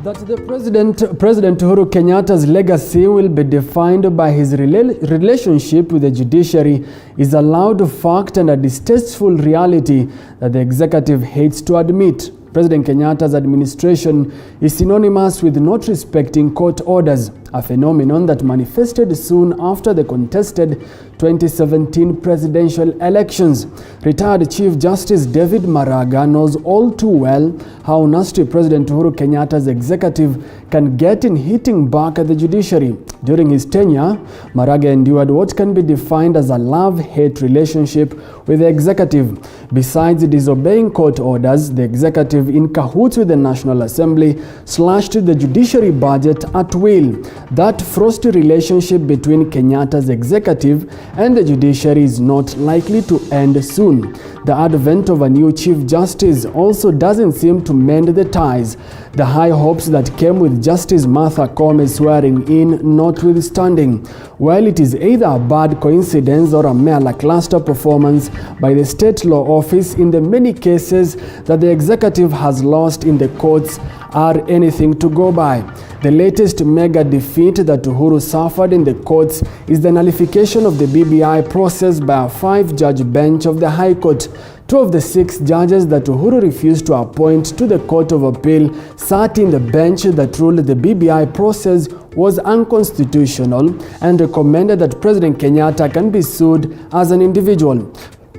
That the President Uhuru Kenyatta's legacy will be defined by his relationship with the judiciary is a loud fact and a distasteful reality that the executive hates to admit. President Kenyatta's administration is synonymous with not respecting court orders, a phenomenon that manifested soon after the contested 2017 presidential elections. Retired Chief Justice David Maraga knows all too well how nasty President Uhuru Kenyatta's executive can get in hitting back at the judiciary. During his tenure, Maraga endured what can be defined as a love-hate relationship with the executive. Besides disobeying court orders, the executive, in cahoots with the National Assembly, slashed the judiciary budget at will. That frosty relationship between Kenyatta's executive and the judiciary is not likely to end soon. The advent of a new Chief Justice also doesn't seem to mend the ties. The high hopes that came with Justice Martha Kome's swearing in notwithstanding. While it is either a bad coincidence or a mere lackluster performance by the State Law Office in the many cases that the executive has lost in the courts are anything to go by. The latest mega defeat that Uhuru suffered in the courts is the nullification of the BBI process by a 5-judge bench of the High Court. 2 of the 6 judges that Uhuru refused to appoint to the Court of Appeal sat in the bench that ruled the BBI process was unconstitutional and recommended that President Kenyatta can be sued as an individual.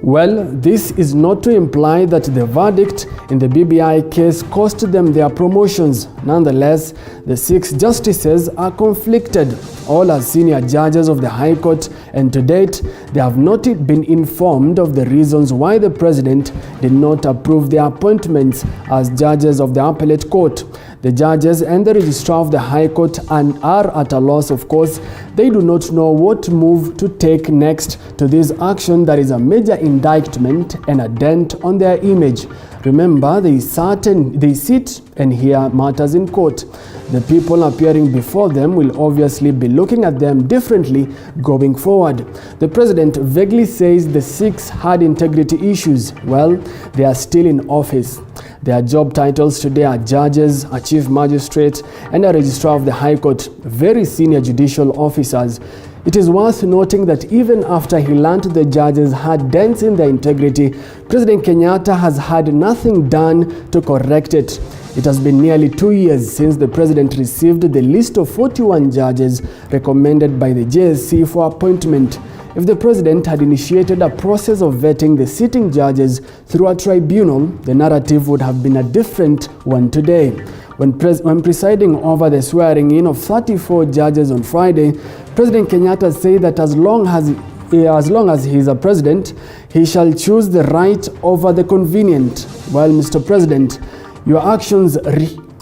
Well, this is not to imply that the verdict in the BBI case cost them their promotions. Nonetheless, the 6 justices are conflicted, all as senior judges of the High Court, and to date, they have not been informed of the reasons why the president did not approve their appointments as judges of the appellate court. The judges and the registrar of the High Court are at a loss, of course. They do not know what move to take next to this action that is a major indictment and a dent on their image. Remember, they sit and hear matters in court. The people appearing before them will obviously be looking at them differently going forward. The president vaguely says the 6 had integrity issues. Well, they are still in office. Their job titles today are judges, a chief magistrate, and a registrar of the High Court, very senior judicial officers. It is worth noting that even after he learned the judges had dents in their integrity, President Kenyatta has had nothing done to correct it. It has been nearly 2 years since the president received the list of 41 judges recommended by the JSC for appointment. If the president had initiated a process of vetting the sitting judges through a tribunal, the narrative would have been a different one today. When presiding over the swearing-in of 34 judges on Friday, President Kenyatta said that as long as he is a president, he shall choose the right over the convenient. Well, Mr. President, your actions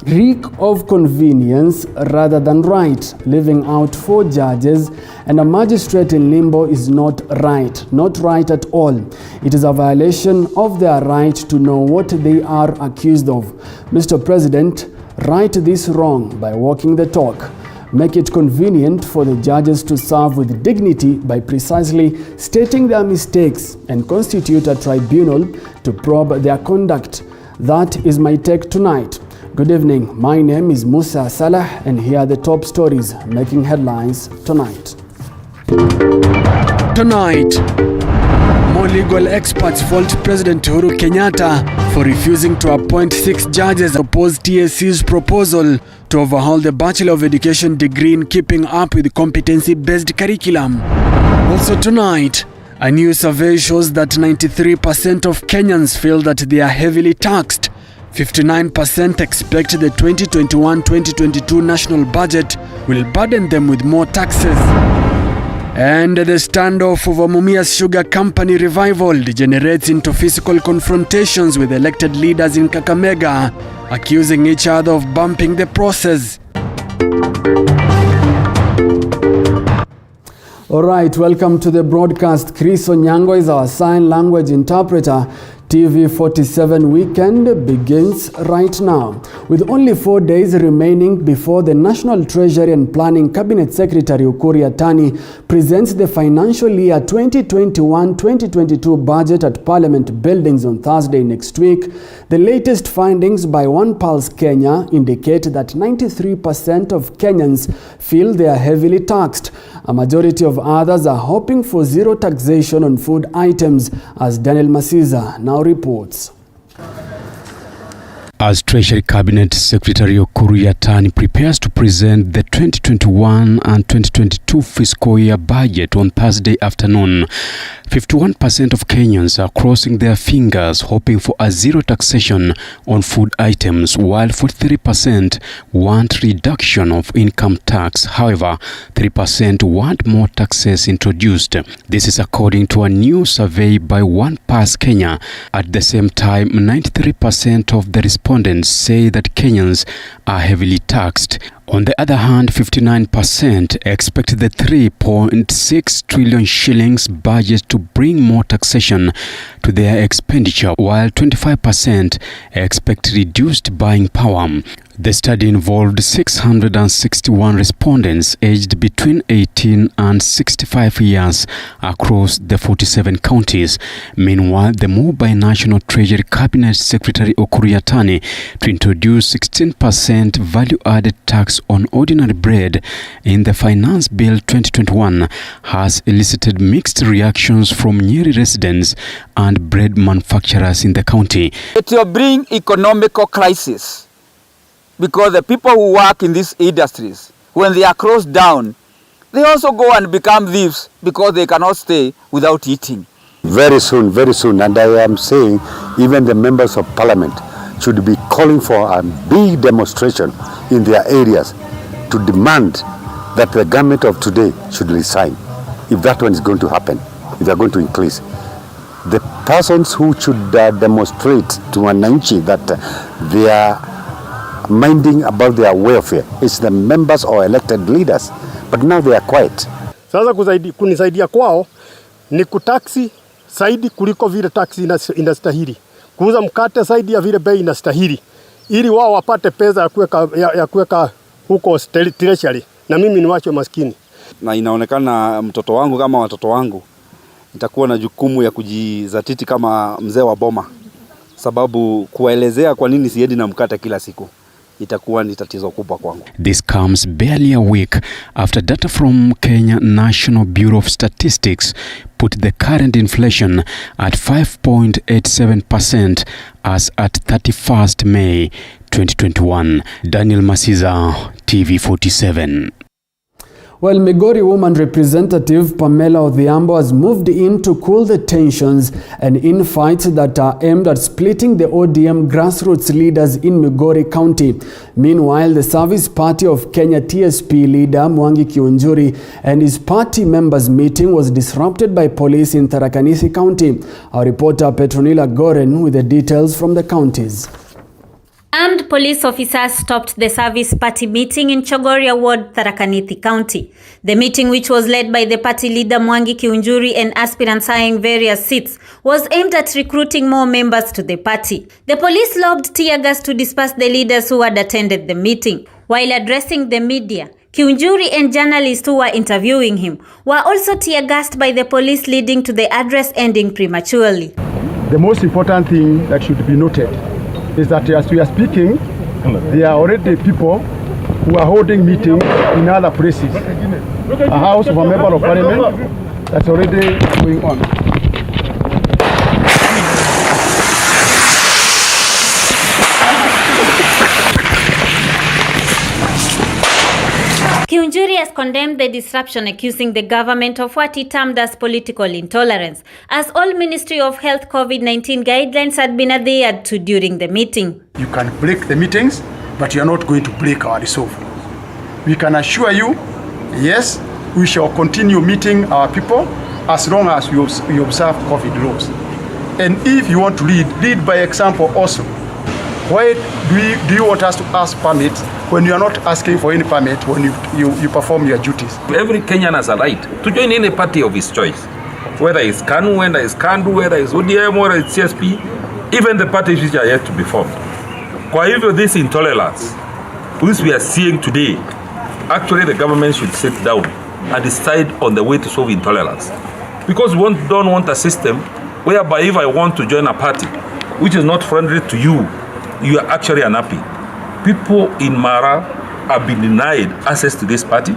reek of convenience rather than right. Leaving out 4 judges and a magistrate in limbo is not right at all. It is a violation of their right to know what they are accused of. Mr. President, right this wrong by walking the talk. Make it convenient for the judges to serve with dignity by precisely stating their mistakes and constitute a tribunal to probe their conduct. That is my take tonight. Good evening. My name is Musa Salah, and here are the top stories making headlines tonight. More legal experts fault President Uhuru Kenyatta for refusing to appoint 6 judges opposed TSC's proposal to overhaul the Bachelor of Education degree in keeping up with competency-based curriculum. Also tonight, a new survey shows that 93% of Kenyans feel that they are heavily taxed. 59% expect the 2021-2022 national budget will burden them with more taxes. And the standoff over Mumia's sugar company revival degenerates into physical confrontations with elected leaders in Kakamega, accusing each other of bumping the process. All right, welcome to the broadcast. Chris Onyango is our sign language interpreter. TV47 weekend begins right now. With only 4 days remaining before the National Treasury and Planning Cabinet Secretary Ukur Yatani presents the financial year 2021-2022 budget at Parliament buildings on Thursday next week, the latest findings by One Pulse Kenya indicate that 93% of Kenyans feel they are heavily taxed. A majority of others are hoping for zero taxation on food items, as Daniel Masiza now reports. As Treasury Cabinet Secretary Ukur Yatani prepares to present the 2021 and 2022 fiscal year budget on Thursday afternoon, 51% of Kenyans are crossing their fingers hoping for a zero taxation on food items, while 43% want reduction of income tax. However, 3% want more taxes introduced. This is according to a new survey by One Pulse Kenya. At the same time, 93% of the respondents say that Kenyans are heavily taxed. On the other hand, 59% expect the 3.6 trillion shillings budget to bring more taxation to their expenditure, while 25% expect reduced buying power. The study involved 661 respondents aged between 18 and 65 years across the 47 counties. Meanwhile, the move by National Treasury Cabinet Secretary Ukur Yatani to introduce 16% value-added tax on ordinary bread in the Finance Bill 2021 has elicited mixed reactions from Nyeri residents and bread manufacturers in the county. It will bring economical crisis, because the people who work in these industries, when they are closed down, they also go and become thieves because they cannot stay without eating. Very soon, and I am saying even the members of parliament should be calling for a big demonstration in their areas to demand that the government of today should resign. If that one is going to happen, if they are going to increase, the persons who should demonstrate to Wananchi that they are minding about their welfare is the members or elected leaders, but now they are quiet. Sasa kunisaidia kwao ni kutaksi zaidi kuliko vile taksi inastahili, kuuza mkate zaidi ya vile bei inastahili, ili wao wapate pesa ya kuweka huko treasury na mimi niwachwe maskini. Na inaonekana mtoto wangu kama watoto wangu nitakuwa na jukumu ya kujizatiti kama mzee wa boma, sababu kuwaelezea kwa nini siendi na mkate kila siku itakuwa ni tatizo kubwa kwangu. This comes barely a week after data from Kenya National Bureau of Statistics put the current inflation at 5.87% as at 31st May 2021. Daniel Masiza, TV47. Well, Migori woman representative Pamela Odhiambo has moved in to cool the tensions and infights that are aimed at splitting the ODM grassroots leaders in Migori County. Meanwhile, the Service Party of Kenya TSP leader Mwangi Kiunjuri and his party members' meeting was disrupted by police in Tharaka Nithi County. Our reporter Petronila Goren with the details from the counties. Armed police officers stopped the Service Party meeting in Chogoria Ward, Tharaka Nithi County. The meeting, which was led by the party leader Mwangi Kiunjuri and aspirants eyeing various seats, was aimed at recruiting more members to the party. The police lobbed tear gas to disperse the leaders who had attended the meeting. While addressing the media, Kiunjuri and journalists who were interviewing him were also tear gassed by the police, leading to the address ending prematurely. The most important thing that should be noted is that as we are speaking, there are already people who are holding meetings in other places. A house of a member of parliament, that's already going on. Kiunjuri has condemned the disruption, accusing the government of what he termed as political intolerance, as all Ministry of Health COVID-19 guidelines had been adhered to during the meeting. You can break the meetings, but you are not going to break our resolve. We can assure you, yes, we shall continue meeting our people as long as we observe COVID laws. And if you want to lead by example also. Why do you want us to ask permits when you are not asking for any permit when you perform your duties? Every Kenyan has a right to join any party of his choice, whether it's KANU, whether it's KANDU, whether it's ODM, or it's CSP. even the parties which are yet to be formed. Kwa hivyo, this intolerance which we are seeing today, actually the government should sit down and decide on the way to solve intolerance. Because we don't want a system whereby if I want to join a party which is not friendly to you, you are actually unhappy. People in Mara have been denied access to this party,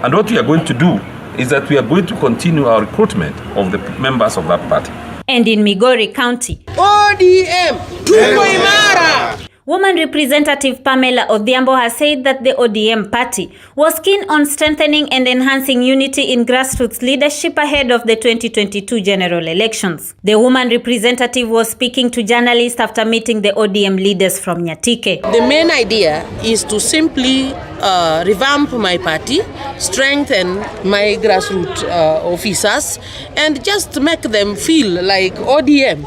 and what we are going to do is that we are going to continue our recruitment of the members of that party. And in Migori County, ODM, tuko imara! Woman Representative Pamela Odhiambo has said that the ODM party was keen on strengthening and enhancing unity in grassroots leadership ahead of the 2022 general elections. The woman representative was speaking to journalists after meeting the ODM leaders from Nyatike. The main idea is to simply revamp my party, strengthen my grassroots officers, and just make them feel like ODM.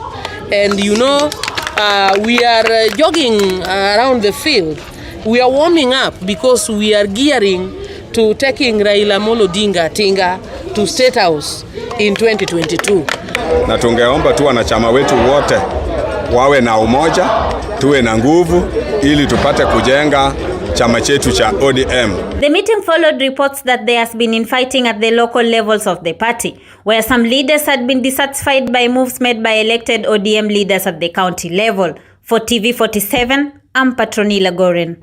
And we are jogging around the field. We are warming up because we are gearing to taking Raila Amolo Odinga Tinga to State House in 2022. Na tungeomba tu wanachama wetu wote wawe na umoja, tuwe na nguvu ili tupate kujenga chama chetu cha ODM. The meeting followed reports that there has been infighting at the local levels of the party, where some leaders had been dissatisfied by moves made by elected ODM leaders at the county level. For TV47, I'm Patronila Gorin.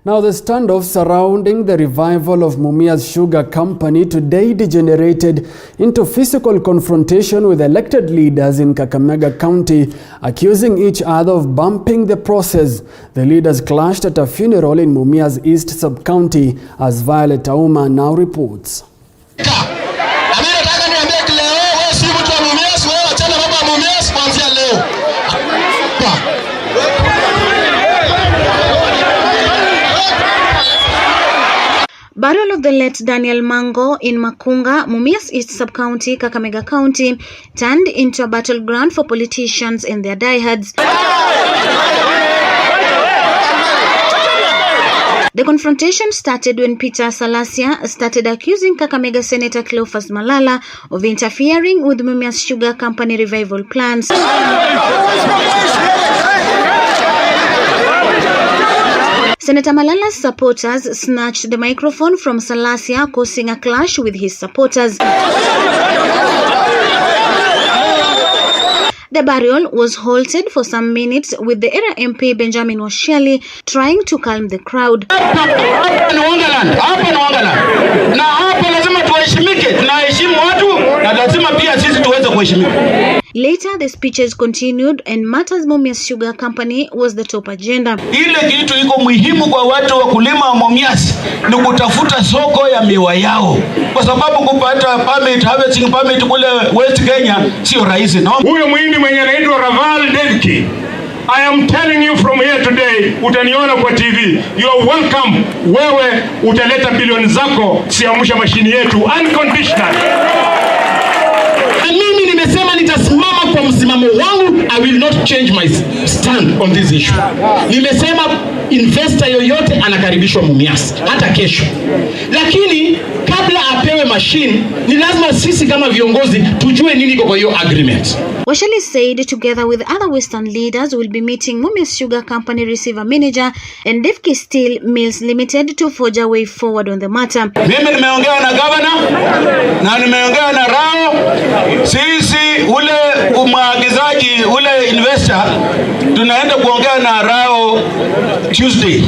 Now, the standoff surrounding the revival of Mumias Sugar Company today degenerated into physical confrontation with elected leaders in Kakamega County, accusing each other of bumping the process. The leaders clashed at a funeral in Mumias East Sub-County, as Violet Auma now reports. Burial of the late Daniel Mango in Makunga, Mumias East Sub-County, Kakamega County, turned into a battleground for politicians and their diehards. The confrontation started when Peter Salasia started accusing Kakamega Senator Cleophas Malala of interfering with Mumias Sugar Company revival plans. Senator Malala's supporters snatched the microphone from Salasia, causing a clash with his supporters. The burial was halted for some minutes, with the era MP Benjamin Washeli trying to calm the crowd. Later, the speeches continued and matters Mumias Sugar Company was the top agenda. Ile kitu iko muhimu kwa watu wa kulima wa Mumias ni kutafuta soko ya miwa yao, kwa sababu kupata harvesting permit kule West Kenya sio rahisi. Huyo mwindi mwenye anaitwa Raval Devki, I am telling you from here today, utaniona kwa TV. You are welcome. Wewe utaleta bilioni zako, siamusha mashini yetu unconditional. Mimi nimesema nitasimama kwa msimamo wangu. I will not change my stand on this issue. Nimesema investor yoyote anakaribishwa Mumias hata kesho, lakini kabla apewe machine ni lazima sisi kama viongozi tujue nini iko kwa hiyo agreement. Washeli said together with other Western leaders will be meeting Mumias Sugar Company receiver manager and Devki Steel Mills Limited to forge a way forward on the matter. Mimi nimeongea na governor na nimeongea na Rao. Sisi ule umwagizaji ule investor tunaenda kuongea na Rao Tuesday.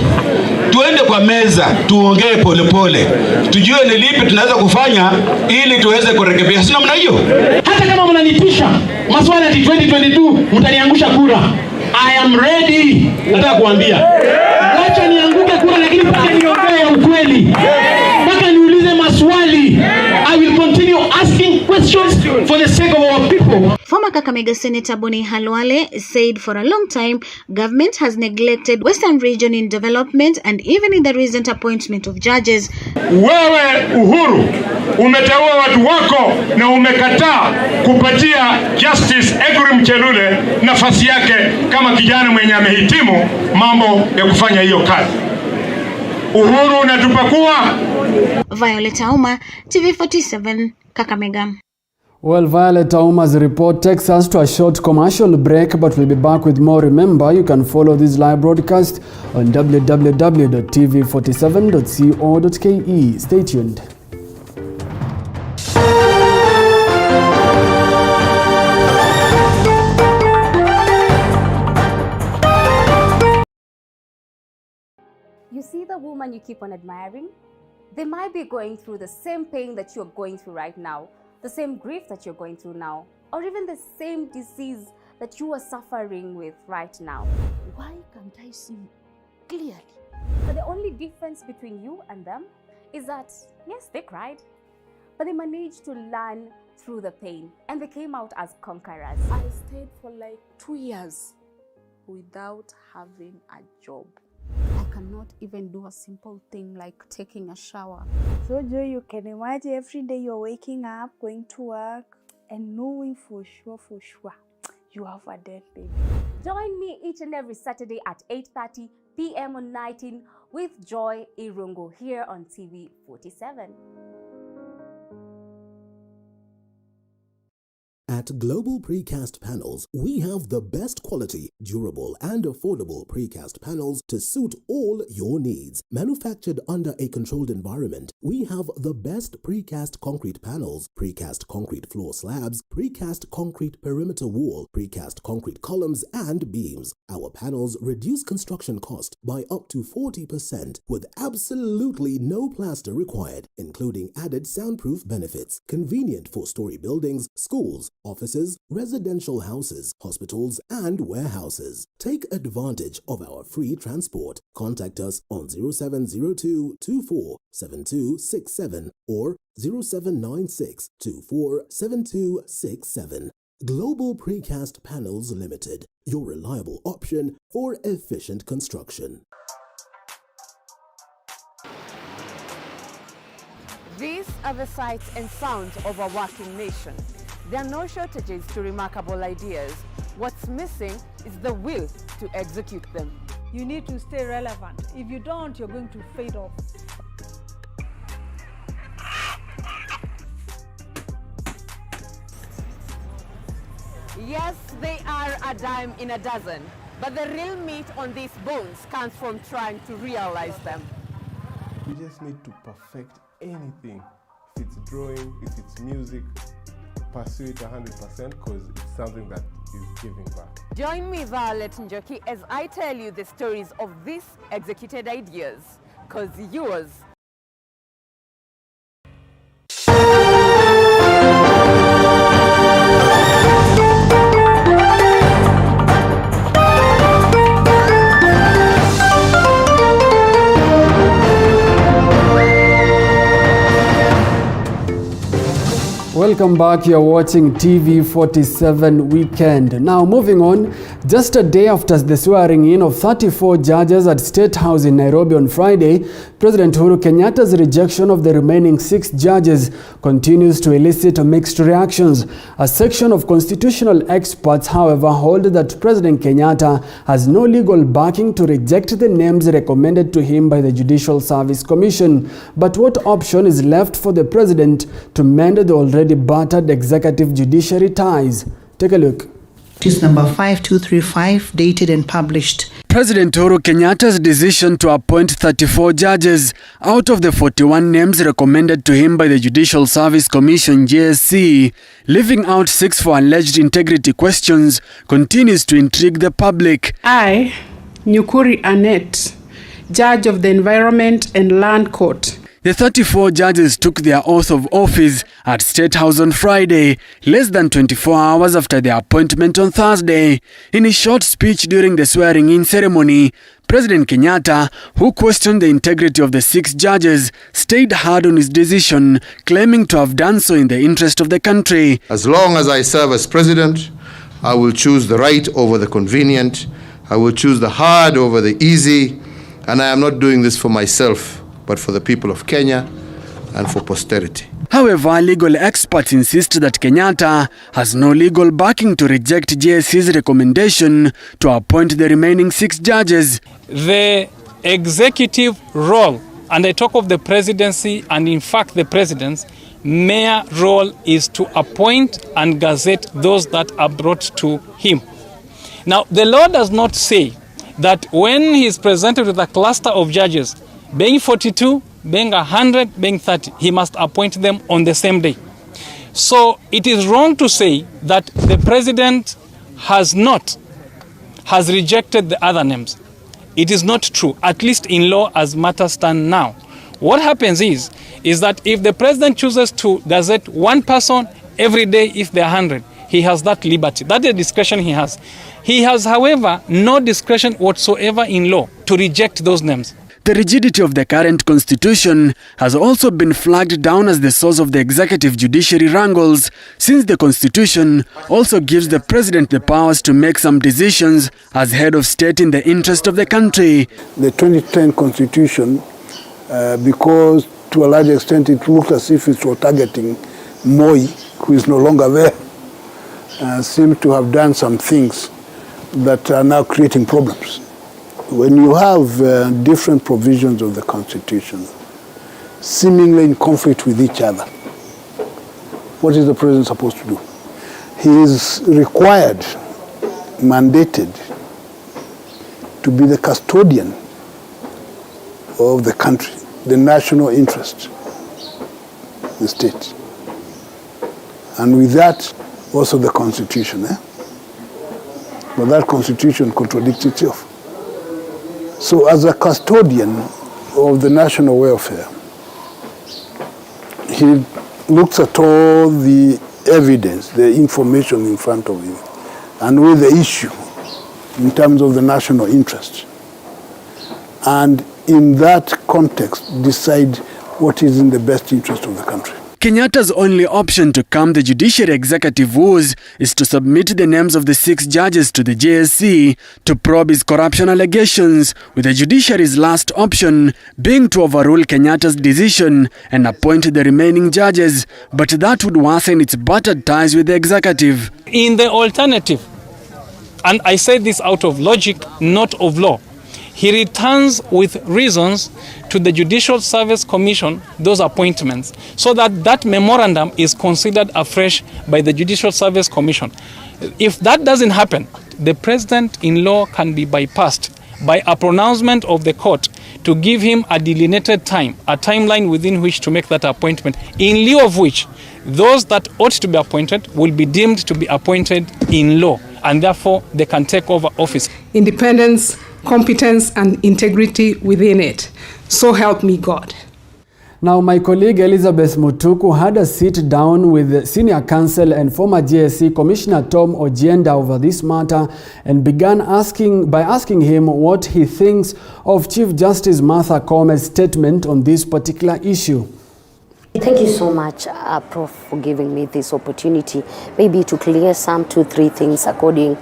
Tuende kwa meza tuongee polepole, tujue ni lipi tunaweza kufanya ili tuweze kurekebisha. Sina mna hiyo. Hata kama mnanitisha maswala ya 2022 mtaniangusha kura, I am ready. Nataka kuambia wacha nianguke kura, lakini mpaka niongee ukweli, mpaka niulize maswali. I will continue asking questions for the sake of our people. Former Kakamega Senator Boni Halwale said for a long time, government has neglected Western region in development and even in the recent appointment of judges. Wewe Uhuru umeteua watu wako na umekataa kupatia Justice Eguri Mchelule nafasi yake kama kijana mwenye amehitimu mambo ya kufanya hiyo kazi. Uhuru unatupakua. Violet Auma, TV47, Kakamega. Well, Violet Auma's report takes us to a short commercial break, but we'll be back with more. Remember, you can follow this live broadcast on www.tv47.co.ke. Stay tuned. You see the woman you keep on admiring? They might be going through the same pain that you're going through right now, the same grief that you're going through now, or even the same disease that you are suffering with right now. Why can't I see clearly? But the only difference between you and them is that, yes, they cried, but they managed to learn through the pain and they came out as conquerors. I stayed for like 2 years without having a job. I cannot even do a simple thing like taking a shower. So Joy, you can imagine every day you're waking up, going to work, and knowing for sure, you have a dead baby. Join me each and every Saturday at 8:30 p.m. on 19 with Joy Irungu here on TV 47. At Global Precast Panels, we have the best quality, durable, and affordable precast panels to suit all your needs. Manufactured under a controlled environment, we have the best precast concrete panels, precast concrete floor slabs, precast concrete perimeter wall, precast concrete columns, and beams. Our panels reduce construction cost by up to 40% with absolutely no plaster required, including added soundproof benefits, convenient four-story buildings, schools, offices, residential houses, hospitals, and warehouses. Take advantage of our free transport. Contact us on 0702 24 7267 or 0796 24 7267. Global Precast Panels Limited, your reliable option for efficient construction. These are the sights and sounds of a working nation. There are no shortages to remarkable ideas. What's missing is the will to execute them. You need to stay relevant. If you don't, you're going to fade off. Yes, they are a dime in a dozen, but the real meat on these bones comes from trying to realize them. You just need to perfect anything. If it's drawing, if it's music, pursue it 100% because it's something that is giving back. Join me, Violet Njoki, as I tell you the stories of these executed ideas, because yours Welcome back. You're watching TV 47 Weekend. Now moving on, just a day after the swearing in of 34 judges at State House in Nairobi on Friday, President Uhuru Kenyatta's rejection of the remaining 6 judges continues to elicit mixed reactions. A section of constitutional experts, however, hold that President Kenyatta has no legal backing to reject the names recommended to him by the Judicial Service Commission. But what option is left for the president to mend the already battered executive judiciary ties? Take a look. Notice number 5235, dated and published. President Uhuru Kenyatta's decision to appoint 34 judges out of the 41 names recommended to him by the Judicial Service Commission JSC, leaving out 6 for alleged integrity questions, continues to intrigue the public. I, Nyukuri Annette, Judge of the Environment and Land Court. The 34 judges took their oath of office at State House on Friday, less than 24 hours after their appointment on Thursday. In his short speech during the swearing-in ceremony, President Kenyatta, who questioned the integrity of the 6 judges, stayed hard on his decision, claiming to have done so in the interest of the country. As long as I serve as president, I will choose the right over the convenient. I will choose the hard over the easy. And I am not doing this for myself, but for the people of Kenya and for posterity. However, legal experts insist that Kenyatta has no legal backing to reject JSC's recommendation to appoint the remaining 6 judges. The executive role, and I talk of the presidency and in fact the presidents, mayor role is to appoint and gazette those that are brought to him. Now, the law does not say that when he is presented with a cluster of judges, being 42, being 100, being 30, he must appoint them on the same day. So it is wrong to say that the president has rejected the other names. It is not true, at least in law as matters stand now. What happens is that if the president chooses to gazette one person every day, if there are 100, he has that liberty. That's the discretion he has. He has, however, no discretion whatsoever in law to reject those names. The rigidity of the current constitution has also been flagged down as the source of the executive judiciary wrangles, since the constitution also gives the president the powers to make some decisions as head of state in the interest of the country. The 2010 constitution, because to a large extent it looks as if it was targeting Moi, who is no longer there, seems to have done some things that are now creating problems. When you have different provisions of the Constitution seemingly in conflict with each other, what is the president supposed to do? He is required, mandated, to be the custodian of the country, the national interest, the state. And with that, also the Constitution. But that Constitution contradicts itself. So as a custodian of the national welfare, he looks at all the evidence, the information in front of him, and with the issue in terms of the national interest. And in that context, decide what is in the best interest of the country. Kenyatta's only option to calm the judiciary executive woes is to submit the names of the 6 judges to the JSC to probe his corruption allegations, with the judiciary's last option being to overrule Kenyatta's decision and appoint the remaining judges, but that would worsen its battered ties with the executive. In the alternative, and I say this out of logic, not of law, he returns with reasons to the Judicial Service Commission those appointments, so that that memorandum is considered afresh by the Judicial Service Commission. If that doesn't happen, the president in law can be bypassed by a pronouncement of the court to give him a delineated time, a timeline within which to make that appointment, in lieu of which those that ought to be appointed will be deemed to be appointed in law, and therefore they can take over office. Independence, competence and integrity within it. So help me God. Now, my colleague Elizabeth Mutuku had a sit down with senior counsel and former JSC Commissioner Tom Ojienda over this matter and began by asking him what he thinks of Chief Justice Martha Koome's statement on this particular issue. Thank you so much, Prof, for giving me this opportunity, maybe to clear some 2-3 things according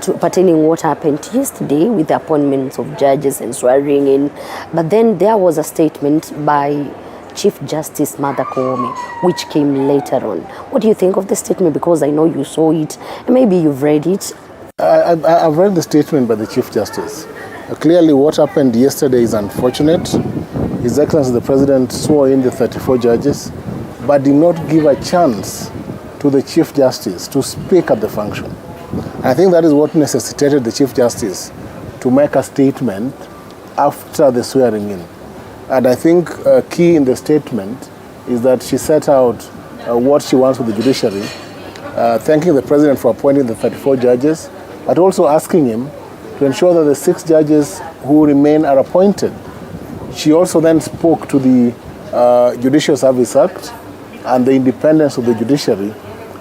to pertaining what happened yesterday with the appointments of judges and swearing in. But then there was a statement by Chief Justice Martha Koome, which came later on. What do you think of the statement? Because I know you saw it, and maybe you've read it. I've read the statement by the Chief Justice. Clearly what happened yesterday is unfortunate. His Excellency the President swore in the 34 judges, but did not give a chance to the Chief Justice to speak at the function. I think that is what necessitated the Chief Justice to make a statement after the swearing in. And I think key in the statement is that she set out what she wants with the judiciary, thanking the President for appointing the 34 judges, but also asking him to ensure that the 6 judges who remain are appointed. She also then spoke to the Judicial Service Act and the independence of the judiciary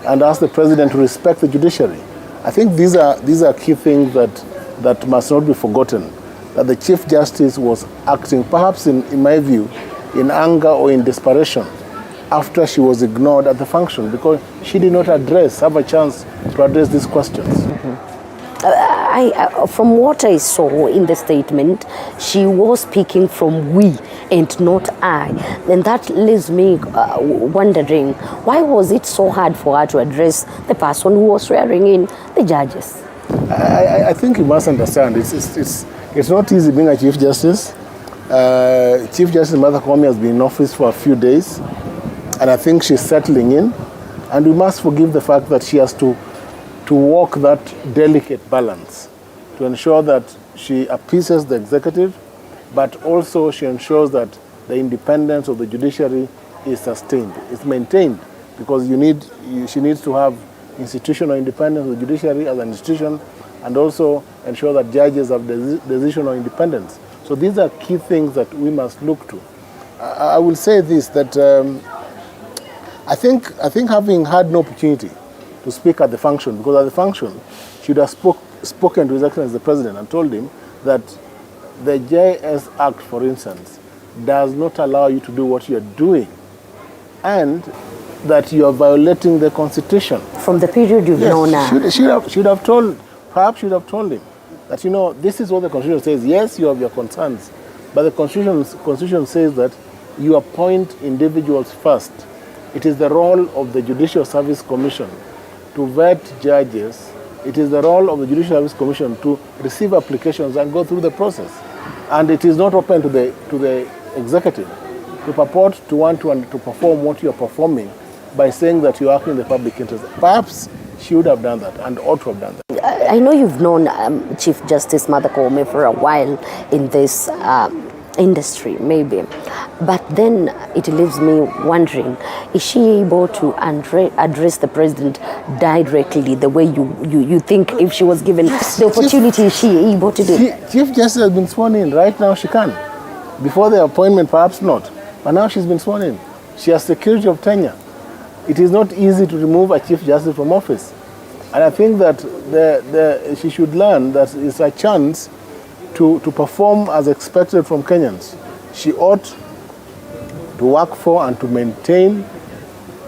and asked the President to respect the judiciary. I think these are key things that must not be forgotten, that the Chief Justice was acting, perhaps in my view, in anger or in desperation after she was ignored at the function because she did not have a chance to address these questions. Mm-hmm. From what I saw in the statement, she was speaking from we and not I. And that leaves me wondering, why was it so hard for her to address the person who was swearing in the judges? I think you must understand, it's not easy being a Chief Justice. Chief Justice Martha Koome has been in office for a few days. And I think she's settling in. And we must forgive the fact that she has to walk that delicate balance to ensure that she appeases the executive, but also she ensures that the independence of the judiciary is sustained, is maintained, because she needs to have institutional independence of the judiciary as an institution, and also ensure that judges have decisional independence. So these are key things that we must look to. I will say this, that I think having had no opportunity to speak at the function, because at the function she would have spoken to His Excellency the President and told him that the JS Act, for instance, does not allow you to do what you are doing, and that you are violating the Constitution. From the period you've known now. Perhaps she would have told him that, you know, this is what the Constitution says. Yes, you have your concerns, but the Constitution says that you appoint individuals first. It is the role of the Judicial Service Commission to vet judges. It is the role of the Judicial Service Commission to receive applications and go through the process. And it is not open to the executive to purport to want to perform what you are performing by saying that you are acting in the public interest. Perhaps she would have done that and ought to have done that. I know you've known Chief Justice Martha Koome for a while in this industry, maybe. But then it leaves me wondering, is she able to address the president directly the way you think if she was given the opportunity, is she able to do it? Chief Justice has been sworn in. Right now she can. Before the appointment, perhaps not. But now she's been sworn in. She has security of tenure. It is not easy to remove a Chief Justice from office. And I think that she should learn that it's a chance to perform as expected from Kenyans. She ought to work for and to maintain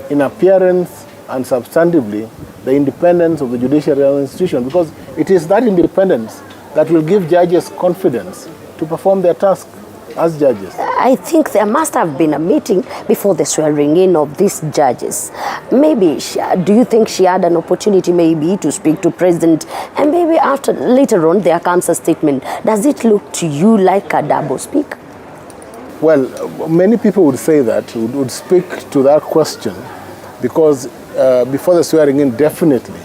in appearance and substantively the independence of the judiciary institution, because it is that independence that will give judges confidence to perform their task as judges. I think there must have been a meeting before the swearing in of these judges. Maybe, do you think she had an opportunity maybe to speak to President, and maybe later on there comes a statement? Does it look to you like a double speak? Well, many people would say that, would speak to that question, because before the swearing in, definitely,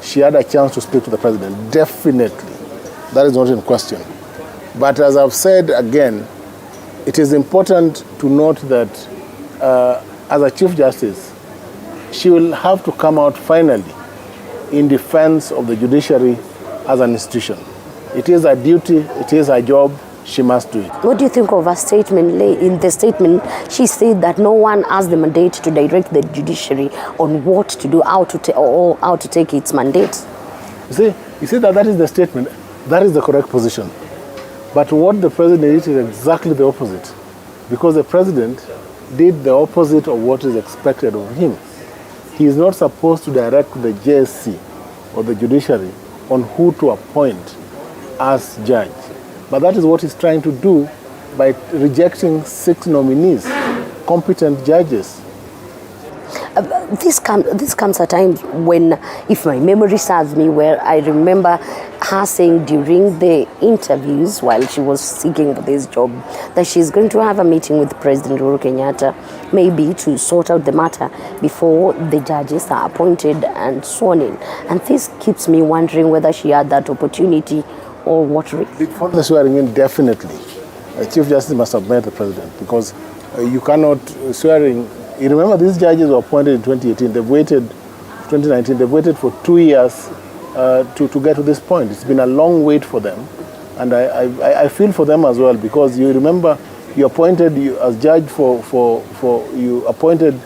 she had a chance to speak to the President. Definitely. That is not in question. But as I've said again, it is important to note that as a Chief Justice, she will have to come out finally in defense of the judiciary as an institution. It is her duty, it is her job, she must do it. What do you think of her statement? In the statement, she said that no one has the mandate to direct the judiciary on what to do, how to take its mandate. You see that is the statement. That is the correct position. But what the president did is exactly the opposite, because the president did the opposite of what is expected of him. He is not supposed to direct the JSC or the judiciary on who to appoint as judge. But that is what he's trying to do by rejecting 6 nominees, competent judges. This comes at times when, if my memory serves me well, I remember her saying during the interviews while she was seeking for this job that she's going to have a meeting with President Uhuru Kenyatta, maybe to sort out the matter before the judges are appointed and sworn in. And this keeps me wondering whether she had that opportunity or what. Before the swearing in, definitely, Chief Justice must have met the President, because you cannot swearing. You remember, these judges were appointed in 2018. They've waited, 2019, they've waited for 2 years to get to this point. It's been a long wait for them. And I feel for them as well, because you remember, you appointed as judge you appointed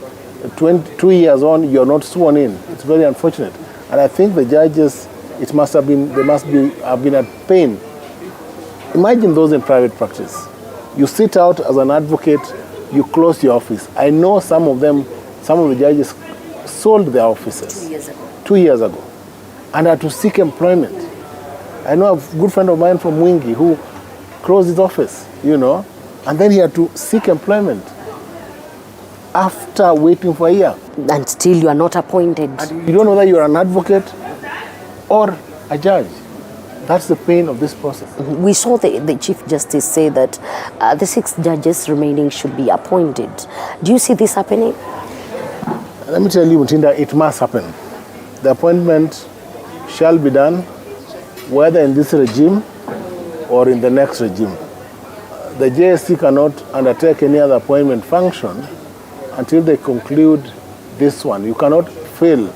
2 years on, you're not sworn in. It's very unfortunate. And I think the judges, they must have been at pain. Imagine those in private practice. You sit out as an advocate, you close your office. I know some of the judges sold their offices 2 years ago and had to seek employment. I know a good friend of mine from Mwingi who closed his office, and then he had to seek employment after waiting for a year. And still you are not appointed. And you don't know whether you are an advocate or a judge. That's the pain of this process. We saw the Chief Justice say that the 6 judges remaining should be appointed. Do you see this happening? Let me tell you, Mutinda, it must happen. The appointment shall be done, whether in this regime or in the next regime. The JSC cannot undertake any other appointment function until they conclude this one. You cannot fill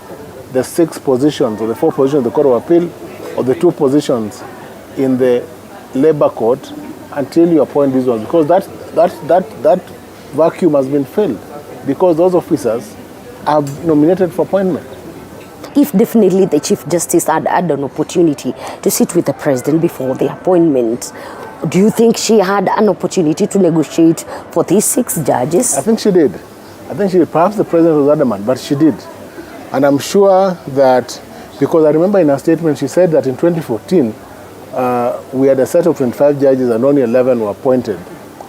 the 6 positions or the 4 positions in the Court of Appeal or the 2 positions in the Labor Court until you appoint these ones, because that vacuum has been filled because those officers are nominated for appointment. If definitely the Chief Justice had an opportunity to sit with the President before the appointment, do you think she had an opportunity to negotiate for these 6 judges? I think she did. Perhaps the President was adamant, but she did. And I'm sure that, because I remember in her statement she said that in 2014, we had a set of 25 judges and only 11 were appointed,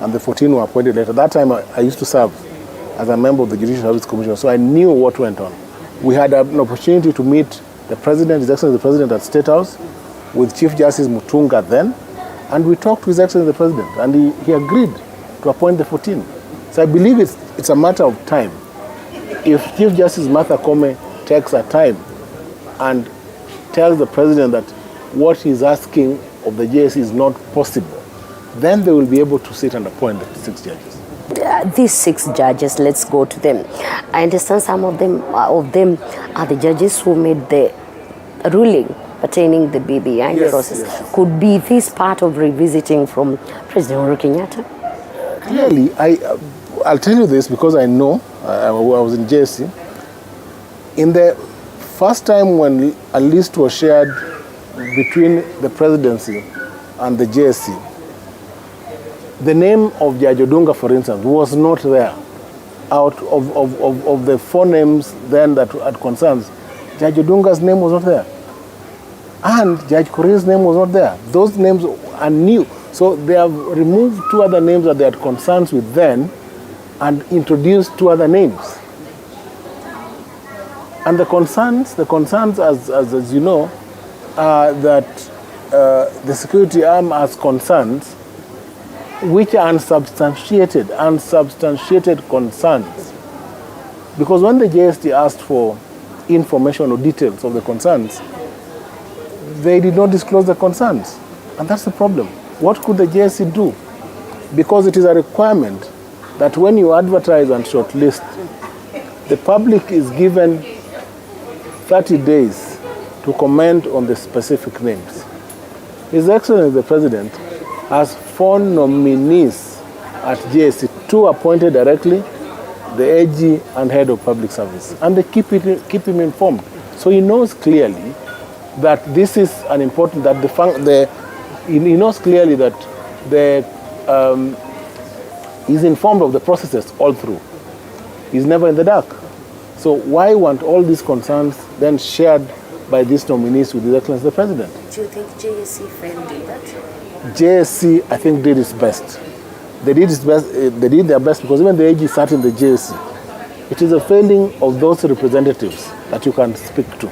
and the 14 were appointed later. That time I used to serve as a member of the Judicial Service Commission, so I knew what went on. We had an opportunity to meet the President, His Excellency the President at State House, with Chief Justice Mutunga then, and we talked to His Excellency the President, and he agreed to appoint the 14. So I believe it's a matter of time. If Chief Justice Martha Koome takes her time and tells the President that what he's asking of the JSC is not possible, then they will be able to sit and appoint the 6 judges. These 6 judges, let's go to them. I understand some of them are the judges who made the ruling pertaining the BBI process. Yes. Could be this part of revisiting from President Uhuru Kenyatta? Clearly, I'll tell you this because I know, I was in JSC. In the first time when a list was shared between the presidency and the JSC, the name of Judge Odunga, for instance, was not there. Out of the 4 names then that had concerns, Judge Odunga's name was not there. And Judge Korea's name was not there. Those names are new. So they have removed 2 other names that they had concerns with then and introduced 2 other names. And the concerns as you know, are that the security arm has concerns which are unsubstantiated concerns. Because when the JST asked for information or details of the concerns, they did not disclose the concerns. And that's the problem. What could the JSC do? Because it is a requirement that when you advertise and shortlist, the public is given 30 days to comment on the specific names. His Excellency the President has 4 nominees at JSC, 2 appointed directly, the AG and Head of Public Service, and they keep him informed. So he knows clearly that this is an important, that he knows clearly that he's informed of the processes all through. He's never in the dark. So why want all these concerns then shared by these nominees with His Excellency the President? Do you think JSC failed in that? JSC, I think, did its best. They did their best because even the AG sat in the JSC. It is a failing of those representatives that you can speak to.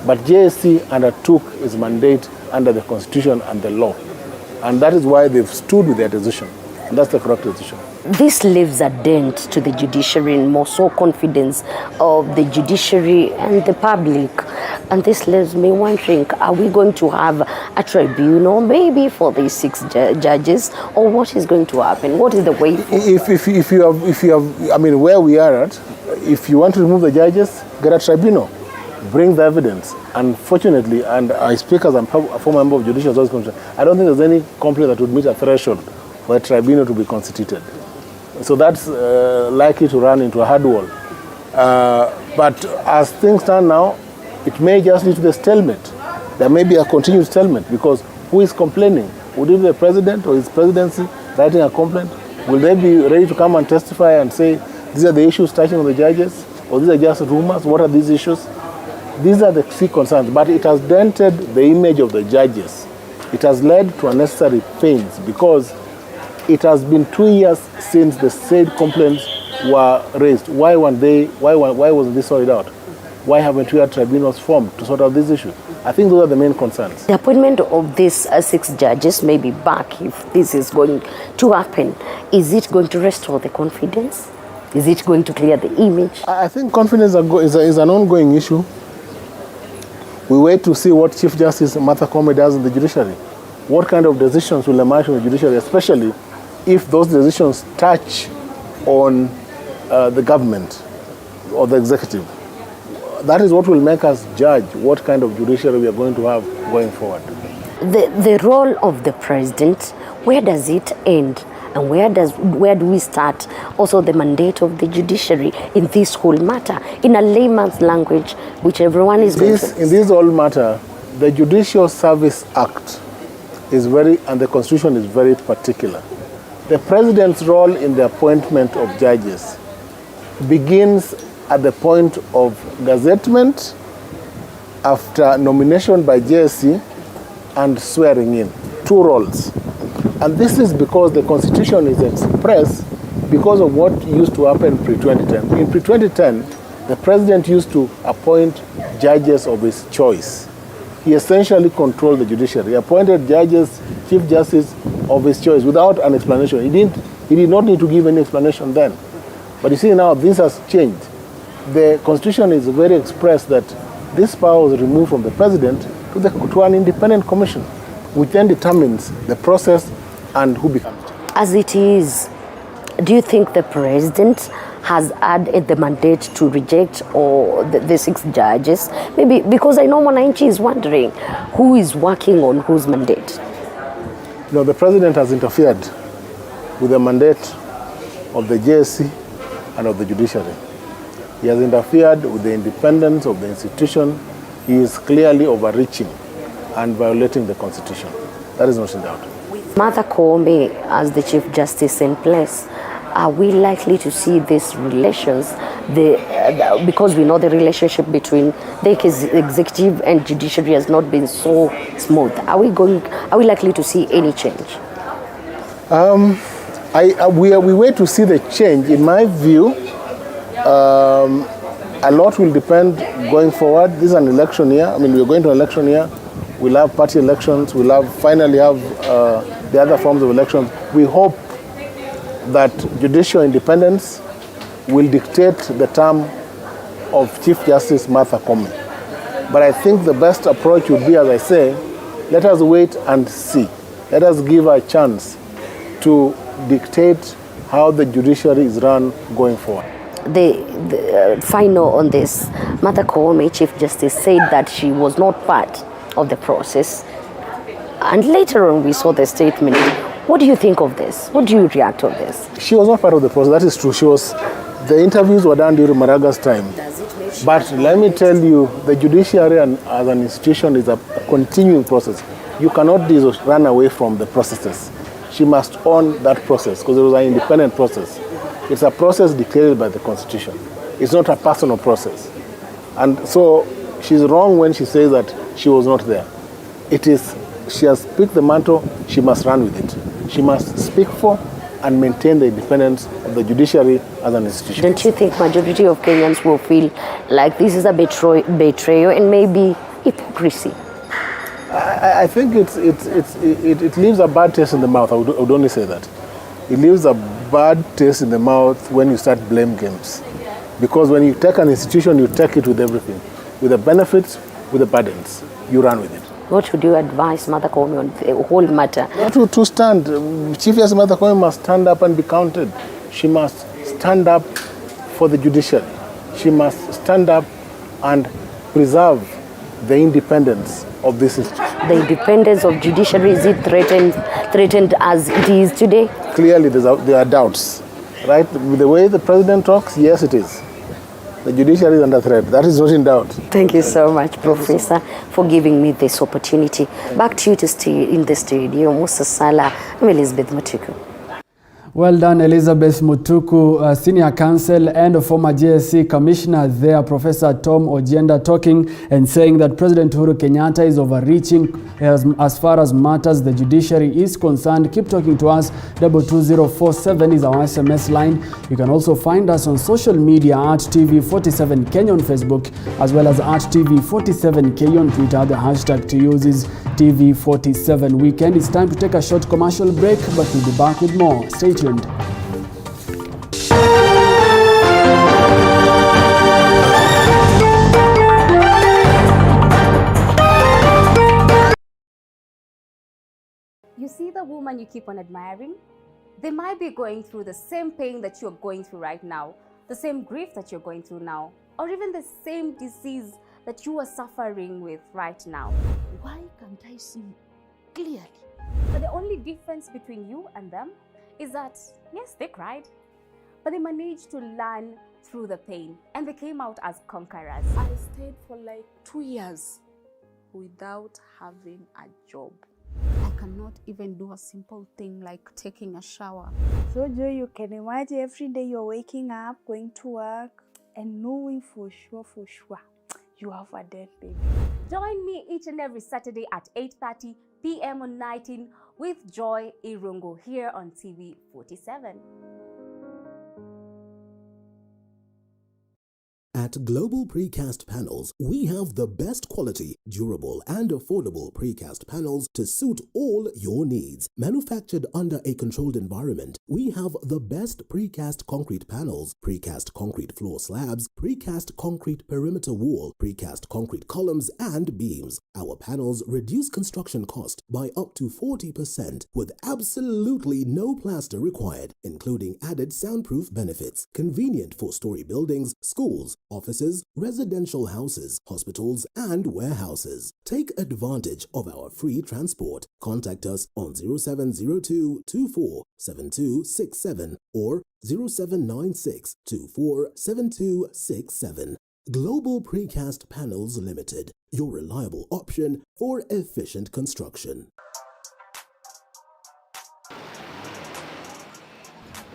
But JSC undertook its mandate under the Constitution and the law. And that is why they've stood with their decision. And that's the correct decision. This leaves a dent to the judiciary and more so confidence of the judiciary and the public. And this leaves me wondering, are we going to have a tribunal maybe for these 6 judges, or what is going to happen? What is the way forward? If you have, I mean, where we are at, if you want to remove the judges, get a tribunal. Bring the evidence. Unfortunately, and I speak as a former member of Judicial Service Commission, I don't think there's any complaint that would meet a threshold for a tribunal to be constituted. So that's likely to run into a hard wall. But as things stand now, it may just lead to the stalemate. There may be a continued stalemate because who is complaining? Would it be the President or his presidency writing a complaint? Will they be ready to come and testify and say, these are the issues touching on the judges, or these are just rumors? What are these issues? These are the key concerns, but it has dented the image of the judges. It has led to unnecessary pains because it has been 2 years since the said complaints were raised. Why wasn't this sorted out? Why haven't we had tribunals formed to sort out these issues? I think those are the main concerns. The appointment of these 6 judges may be back if this is going to happen. Is it going to restore the confidence? Is it going to clear the image? I think confidence is an ongoing issue. We wait to see what Chief Justice Martha Koome does in the judiciary. What kind of decisions will emerge from the judiciary, especially if those decisions touch on the government or the executive. That is what will make us judge what kind of judiciary we are going to have going forward. The role of the president, where does it end? And where do we start? Also the mandate of the judiciary in this whole matter, in a layman's language, which everyone is going to... In this whole matter, the Judicial Service Act is and the Constitution is very particular. The president's role in the appointment of judges begins at the point of gazettement, after nomination by JSC, and swearing in. 2 roles. And this is because the Constitution is expressed because of what used to happen pre-2010. In pre-2010, the president used to appoint judges of his choice. He essentially controlled the judiciary. He appointed judges, chief justice of his choice without an explanation. He did not need to give any explanation then. But you see now this has changed. The Constitution is very express that this power was removed from the president to an independent commission, which then determines the process and who becomes. As it is, do you think the president has had the mandate to reject or the 6 judges? Maybe because I know Mwananchi is wondering who is working on whose mandate. No, the president has interfered with the mandate of the JSC and of the judiciary. He has interfered with the independence of the institution. He is clearly overreaching and violating the Constitution. That is not in doubt. With Martha Koome as the Chief Justice in place, are we likely to see these relations, because we know the relationship between the executive and judiciary has not been so smooth? Are we likely to see any change? We wait to see the change. In my view, a lot will depend going forward. This is an election year. I mean, we're going to an election year. We'll have party elections. We'll finally have the other forms of elections. We hope that judicial independence will dictate the term of Chief Justice Martha Koome. But I think the best approach would be, as I say, let us wait and see. Let us give a chance to dictate how the judiciary is run going forward. The final on this, Martha Koome, Chief Justice, said that she was not part of the process. And later on we saw the statement. What do you think of this? What do you react to this? She was not part of the process, that is true. The interviews were done during Maraga's time. But let me tell you, the judiciary as an institution is a continuing process. You cannot run away from the processes. She must own that process because it was an independent process. It's a process declared by the Constitution. It's not a personal process. And so she's wrong when she says that she was not there. She has picked the mantle, she must run with it. She must speak for and maintain the independence of the judiciary as an institution. Don't you think majority of Kenyans will feel like this is a betrayal and maybe hypocrisy? I think it leaves a bad taste in the mouth. I would only say that. It leaves a bad taste in the mouth when you start blame games. Because when you take an institution, you take it with everything. With the benefits, with the burdens. You run with it. What would you advise Martha Koome on the whole matter? To stand. Chief Justice Martha Koome must stand up and be counted. She must stand up for the judiciary. She must stand up and preserve the independence of this institution. The independence of judiciary, is it threatened as it is today? Clearly there are doubts. Right? With the way the president talks, yes it is. The judiciary is under threat. That is not in doubt. Thank you so much, Professor, for giving me this opportunity. Back to you to stay in the studio. Musa Sala, I'm Elizabeth Mutuku. Well done, Elizabeth Mutuku, Senior Counsel and former JSC Commissioner there, Professor Tom Ojienda, talking and saying that President Uhuru Kenyatta is overreaching as far as matters the judiciary is concerned. Keep talking to us. 22047 is our SMS line. You can also find us on social media at TV47 Kenya on Facebook, as well as at TV47K on Twitter. The hashtag to use is TV47 Weekend. It's time to take a short commercial break, but we'll be back with more. Stay tuned. You see the woman you keep on admiring? They might be going through the same pain that you're going through right now, the same grief that you're going through now, or even the same disease that you are suffering with right now. Why can't I see clearly? But the only difference between you and them is that, yes, they cried, but they managed to learn through the pain and they came out as conquerors. I stayed for like 2 years without having a job. I cannot even do a simple thing like taking a shower. So Joy, you can imagine every day you're waking up, going to work, and knowing for sure, you have a dead baby. Join me each and every Saturday at 8:30 p.m. on 19 with Joy Irungu here on TV 47. At Global Precast Panels, we have the best quality, durable, and affordable precast panels to suit all your needs. Manufactured under a controlled environment, we have the best precast concrete panels, precast concrete floor slabs, precast concrete perimeter wall, precast concrete columns and beams. Our panels reduce construction cost by up to 40% with absolutely no plaster required, including added soundproof benefits. Convenient for story buildings, schools, offices, residential houses, hospitals, and warehouses. Take advantage of our free transport. Contact us on 0702 24 7267 or 0796 24 7267. Global Precast Panels Limited, your reliable option for efficient construction.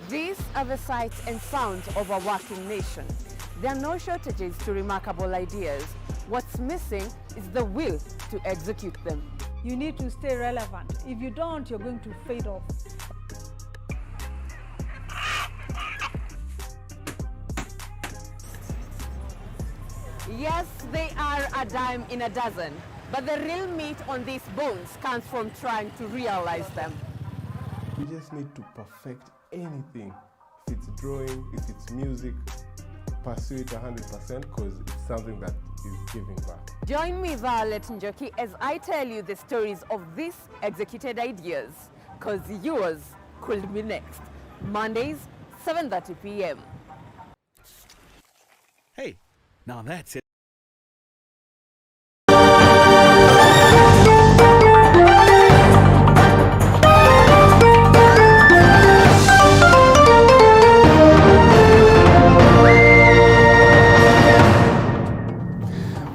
These are the sights and sounds of a working nation. There are no shortages to remarkable ideas. What's missing is the will to execute them. You need to stay relevant. If you don't, you're going to fade off. Yes, they are a dime in a dozen, but the real meat on these bones comes from trying to realize them. We just need to perfect anything. If it's drawing, if it's music, pursue it 100% because it's something that is giving back. Join me, Violet Njoki, as I tell you the stories of these executed ideas, because yours could be next. Mondays, 7:30 p.m. Hey, now that's it.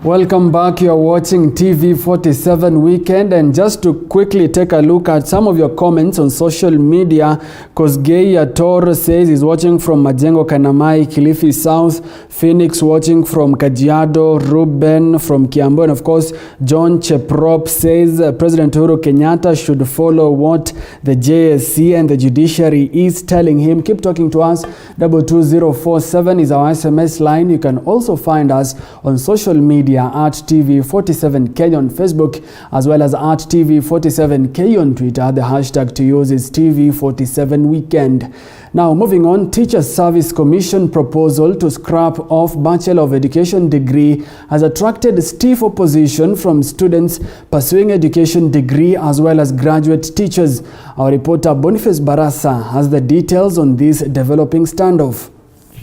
Welcome back. You are watching TV 47 Weekend, and just to quickly take a look at some of your comments on social media. Kosgei Ator says he's watching from Majengo Kanamai, Kilifi South. Phoenix watching from Kajiado. Ruben from Kiambu, and of course John Cheprop says President Uhuru Kenyatta should follow what the JSC and the judiciary is telling him. Keep talking to us. 22047 is our SMS line. You can also find us on social media at TV47K on Facebook, as well as at TV47K on Twitter. The hashtag to use is TV47Weekend. Now, moving on, Teachers Service Commission proposal to scrap off Bachelor of Education degree has attracted stiff opposition from students pursuing education degree as well as graduate teachers. Our reporter Boniface Barasa has the details on this developing standoff.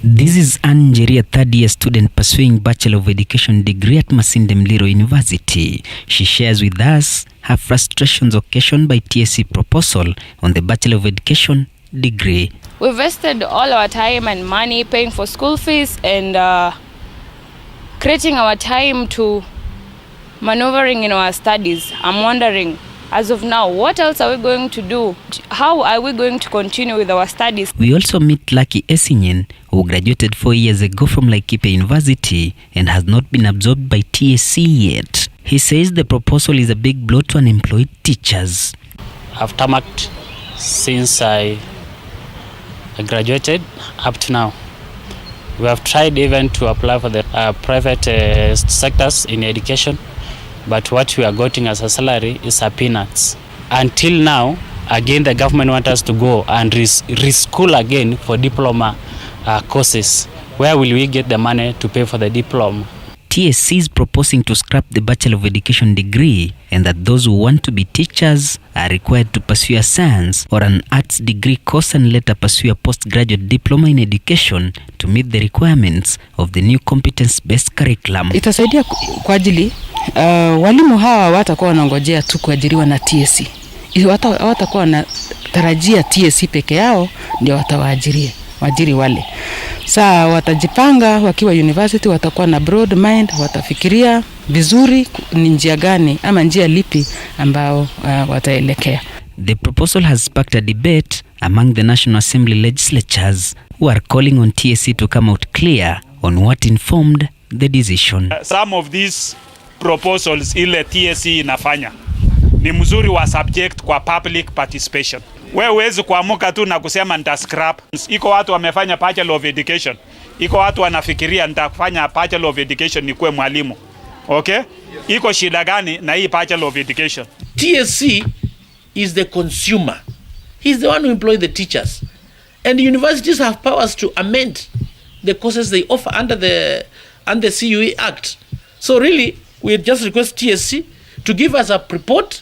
This is Anjeri, a third-year student pursuing Bachelor of Education degree at Masinde Muliro University. She shares with us her frustrations occasioned by TSC proposal on the Bachelor of Education degree. We invested all our time and money paying for school fees and creating our time to maneuvering in our studies. I'm wondering, as of now, what else are we going to do? How are we going to continue with our studies? We also meet Lucky Esinyen, who graduated 4 years ago from Laikipia University and has not been absorbed by TSC yet. He says the proposal is a big blow to unemployed teachers. I've tarmacked since I graduated up to now. We have tried even to apply for the private sectors in education, but what we are getting as a salary is a peanuts. Until now, again, the government wants us to go and reschool again for diploma courses. Where will we get the money to pay for the diploma? TSC is proposing to scrap the Bachelor of Education degree and that those who want to be teachers are required to pursue a science or an arts degree course and later pursue a postgraduate diploma in education to meet the requirements of the new competence-based curriculum. Itasaidia kwa ajili walimu hawa watakuwa wanangojea tu kuajiriwa na TSC. Watakuwa wanatarajia TSC peke yao ndio waajiri wale. Saa watajipanga wakiwa university, watakuwa na broad mind, watafikiria vizuri ni njia gani ama njia lipi ambao wataelekea. The proposal has sparked a debate among the National Assembly legislatures who are calling on TSC to come out clear on what informed the decision. Some of these proposals ile TSC inafanya ni mzuri wa subject kwa public participation. Wewe huwezi kuamuka tu na kusema nita scrap. Iko watu wamefanya Bachelor of Education. Iko watu wanafikiria nitafanya Bachelor of Education nikuwe mwalimu. Okay? Iko shida gani na hii Bachelor of Education? TSC is the consumer. He's the one who employs the teachers. And the universities have powers to amend the courses they offer under the CUE Act. So really, we just request TSC to give us a report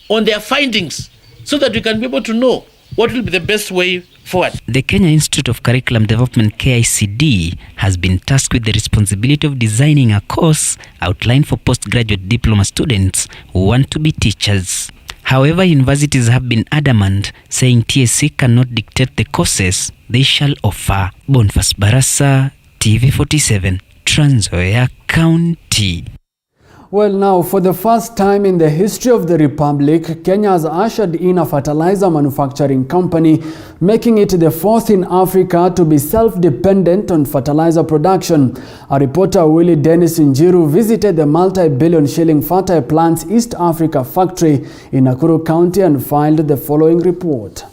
on their findings so that we can be able to know what will be the best way forward. The Kenya Institute of Curriculum Development KICD has been tasked with the responsibility of designing a course outlined for postgraduate diploma students who want to be teachers. However, universities have been adamant, saying TSC cannot dictate the courses they shall offer. Boniface Barasa, TV47, Trans Nzoia County. Well, now, for the first time in the history of the Republic, Kenya has ushered in a fertilizer manufacturing company, making it the fourth in Africa to be self-dependent on fertilizer production. Our reporter Willie Dennis Njiru visited the multi-billion shilling Fertile Plants East Africa factory in Nakuru County and filed the following report.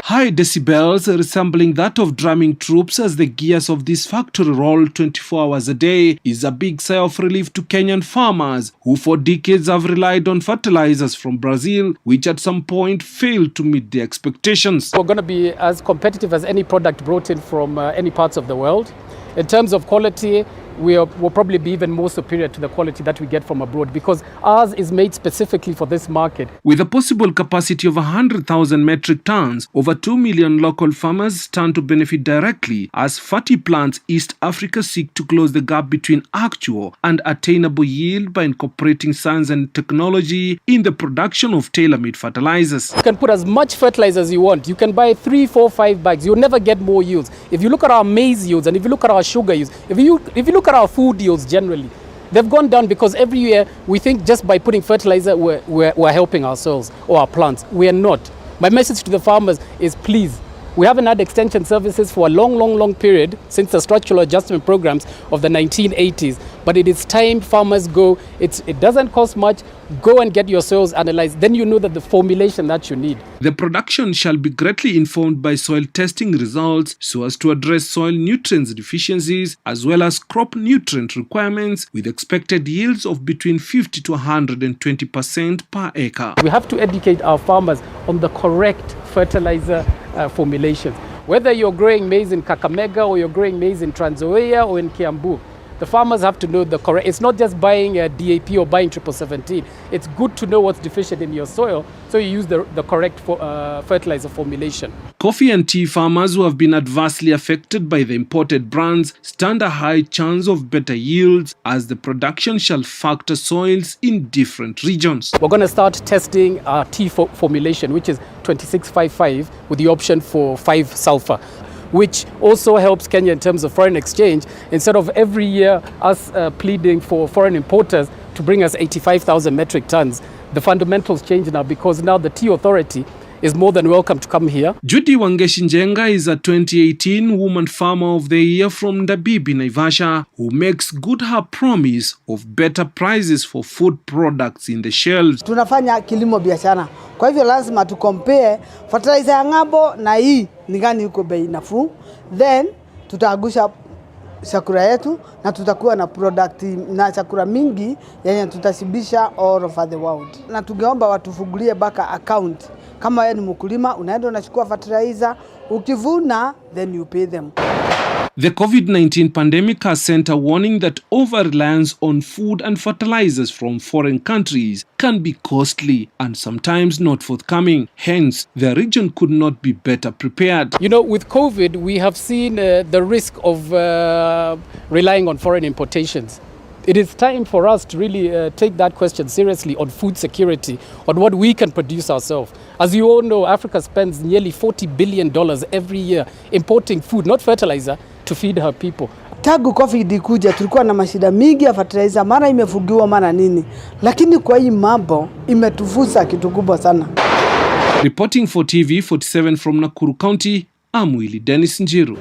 High decibels resembling that of drumming troops as the gears of this factory roll 24 hours a day is a big sigh of relief to Kenyan farmers who for decades have relied on fertilizers from Brazil, which at some point failed to meet their expectations. We're going to be as competitive as any product brought in from any parts of the world. In terms of quality, we'll probably be even more superior to the quality that we get from abroad because ours is made specifically for this market. With a possible capacity of 100,000 metric tons, over 2 million local farmers stand to benefit directly as Fertile Plants East Africa seek to close the gap between actual and attainable yield by incorporating science and technology in the production of tailor-made fertilizers. You can put as much fertilizer as you want. You can buy 3, 4, 5 bags. You'll never get more yields. If you look at our maize yields and if you look at our sugar yields, if you look at our food yields generally, they've gone down because every year we think just by putting fertilizer we're helping ourselves or our plants. We are not. My message to the farmers is please, we haven't had extension services for a long period since the structural adjustment programs of the 1980s. But it is time farmers go, it doesn't cost much, go and get your soils analyzed. Then you know that the formulation that you need. The production shall be greatly informed by soil testing results so as to address soil nutrients deficiencies as well as crop nutrient requirements with expected yields of between 50 to 120% per acre. We have to educate our farmers on the correct fertilizer formulations. Whether you're growing maize in Kakamega or you're growing maize in Trans Nzoia or in Kiambu, the farmers have to know the correct. It's not just buying a DAP or buying 1717. It's good to know what's deficient in your soil so you use the correct fertilizer formulation. Coffee and tea farmers who have been adversely affected by the imported brands stand a high chance of better yields as the production shall factor soils in different regions. We're going to start testing our tea formulation, which is 2655 with the option for 5 sulfur, which also helps Kenya in terms of foreign exchange. Instead of every year us pleading for foreign importers to bring us 85,000 metric tons, the fundamentals change now because now the Tea Authority is more than welcome to come here. Judy Wangeshi Njenga is a 2018 Woman Farmer of the Year from Dabibi, Naivasha, who makes good her promise of better prices for food products in the shelves. Tunafanya kilimo biashara. Kwa hivyo lazima tukompare fertilizer ya ng'ambo na hii ni gani yuko bei nafuu. Then tutaagusha chakula yetu na tutakuwa na product na chakula mingi yenye tutashibisha all over the world. Na tungeomba watufungulie baka account. Kama wewe ni mkulima unaenda unachukua fertilizer, ukivuna then you pay them. The COVID-19 pandemic has sent a warning that over-reliance on food and fertilizers from foreign countries can be costly and sometimes not forthcoming. Hence, the region could not be better prepared. You know, with COVID, we have seen the risk of relying on foreign importations. It is time for us to really take that question seriously on food security, on what we can produce ourselves. As you all know, Africa spends nearly $40 billion every year importing food, not fertilizer, to feed her people. Tangu COVID ikuja tulikuwa na mashida mingi ya fertilizer, mara imefugiwa mara nini. Lakini kwa hii mambo imetufusa kitu kubwa sana. Reporting for TV47 from Nakuru County, I'm Willie Dennis Njiru.